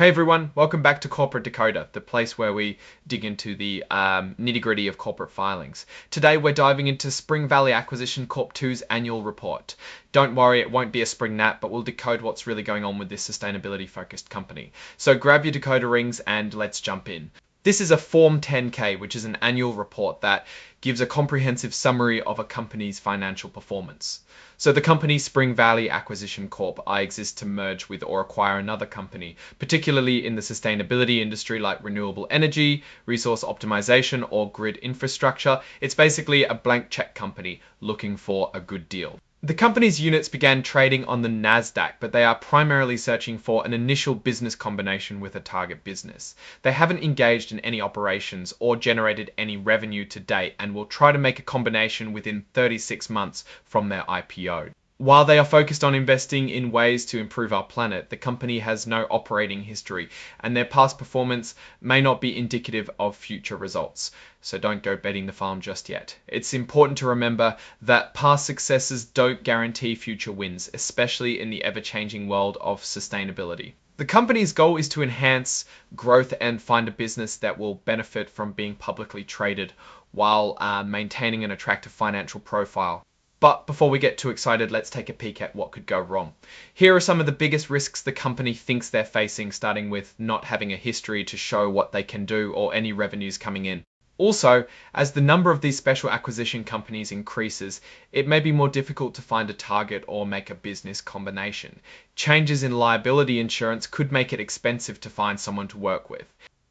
Hey everyone, welcome back to Corporate Decoder, the place where we dig into the nitty-gritty of corporate filings. Today we're diving into Spring Valley Acquisition Corp 2's annual report. Don't worry, it won't be a spring nap, but we'll decode what's really going on with this sustainability-focused company. So grab your decoder rings and let's jump in. This is a Form 10-K, which is an annual report that gives a comprehensive summary of a company's financial performance. So the company Spring Valley Acquisition Corp exists to merge with or acquire another company, particularly in the sustainability industry like renewable energy, resource optimization, or grid infrastructure. It's basically a blank check company looking for a good deal. The company's units began trading on the NASDAQ, but they are primarily searching for an initial business combination with a target business. They haven't engaged in any operations or generated any revenue to date and will try to make a combination within 36 months from their IPO. While they are focused on investing in ways to improve our planet, the company has no operating history, and their past performance may not be indicative of future results. So don't go betting the farm just yet. It's important to remember that past successes don't guarantee future wins, especially in the ever-changing world of sustainability. The company's goal is to enhance growth and find a business that will benefit from being publicly traded while maintaining an attractive financial profile. But before we get too excited, let's take a peek at what could go wrong. Here are some of the biggest risks the company thinks they're facing, starting with not having a history to show what they can do or any revenues coming in. Also, as the number of these special acquisition companies increases, it may be more difficult to find a target or make a business combination. Changes in liability insurance could make it expensive to find someone to work with.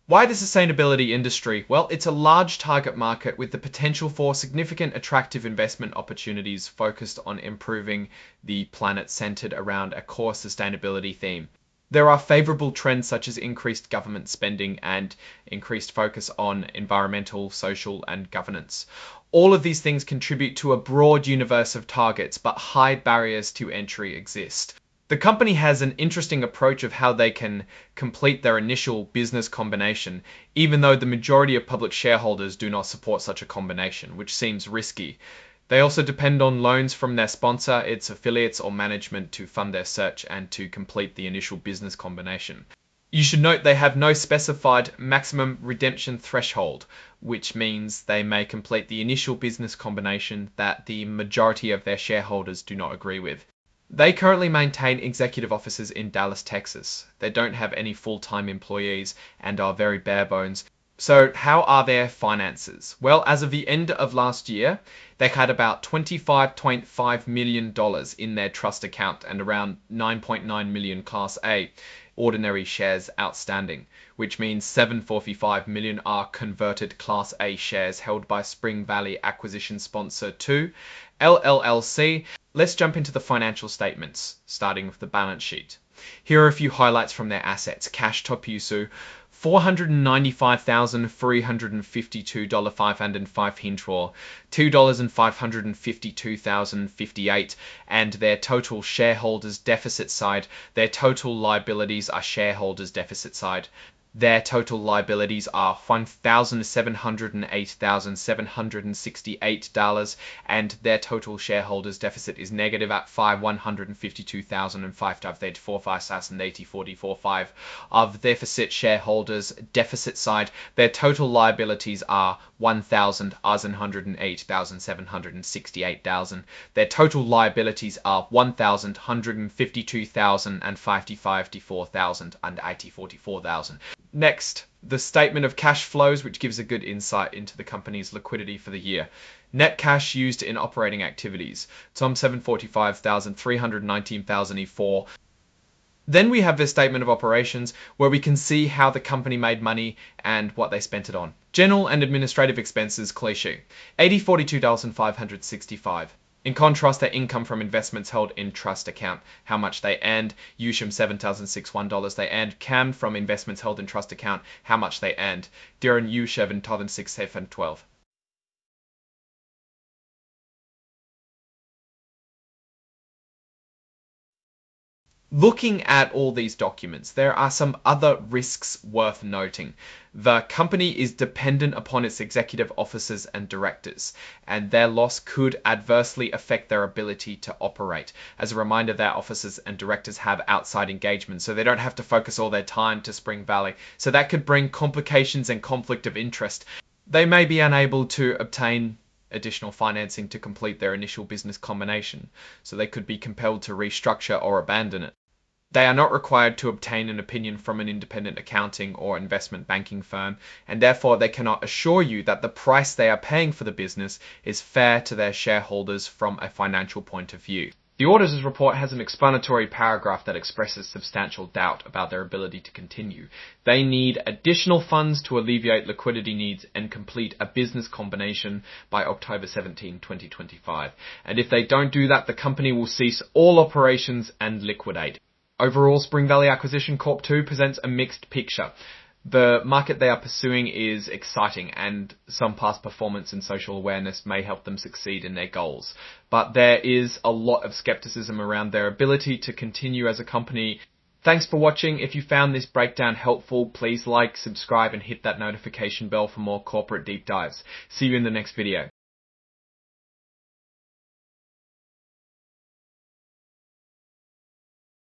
Why the sustainability industry? Well, it's a large target market with the potential for significant attractive investment opportunities focused on improving the planet centered around a core sustainability theme. There are favorable trends such as increased government spending and increased focus on environmental, social, and governance. All of these things contribute to a broad universe of targets, but high barriers to entry exist. The company has an interesting approach of how they can complete their initial business combination, even though the majority of public shareholders do not support such a combination, which seems risky. They also depend on loans from their sponsor, its affiliates, or management to fund their search and to complete the initial business combination. You should note they have no specified maximum redemption threshold, which means they may complete the initial business combination that the majority of their shareholders do not agree with. They currently maintain executive offices in Dallas, Texas. They don't have any full-time employees and are very bare bones. So how are their finances? Well, as of the end of last year, they had about $25.5 million in their trust account and around 9.9 million Class A ordinary shares outstanding, which means 745 million are converted Class A shares held by Spring Valley Acquisition Sponsor 2, LLC. Let's jump into the financial statements, starting with the balance sheet. Here are a few highlights from their assets. Cash top use, $495,352.505 Hintro, $2,552,058, and their total shareholders deficit side. Their total liabilities are shareholders deficit side. Their total liabilities are $1,708,768, and their total shareholders deficit is negative at $552,584,080.45 of deficit shareholders deficit side. Their total liabilities are $1,108,768,000. Their total liabilities are $1,152,055,084,000. Next, the statement of cash flows, which gives a good insight into the company's liquidity for the year. Net cash used in operating activities, $745,319,004. Then we have the statement of operations, where we can see how the company made money and what they spent it on. General and administrative expenses, cliche, $8042,565. In contrast, their income from investments held in trust account, how much they earned, USHM $7,061 they earned, CAM from investments held in trust account, how much they earned, Duran USHM $7,612. Looking at all these documents, there are some other risks worth noting. The company is dependent upon its executive officers and directors, and their loss could adversely affect their ability to operate. As a reminder, their officers and directors have outside engagement, so they don't have to focus all their time to Spring Valley. So that could bring complications and conflict of interest. They may be unable to obtain additional financing to complete their initial business combination, so they could be compelled to restructure or abandon it. They are not required to obtain an opinion from an independent accounting or investment banking firm, and therefore they cannot assure you that the price they are paying for the business is fair to their shareholders from a financial point of view. The auditor's report has an explanatory paragraph that expresses substantial doubt about their ability to continue. They need additional funds to alleviate liquidity needs and complete a business combination by October 17, 2025. And if they don't do that, the company will cease all operations and liquidate. Overall, Spring Valley Acquisition Corp 2 presents a mixed picture. The market they are pursuing is exciting, and some past performance and social awareness may help them succeed in their goals. But there is a lot of skepticism around their ability to continue as a company. Thanks for watching. If you found this breakdown helpful, please like, subscribe, and hit that notification bell for more corporate deep dives. See you in the next video.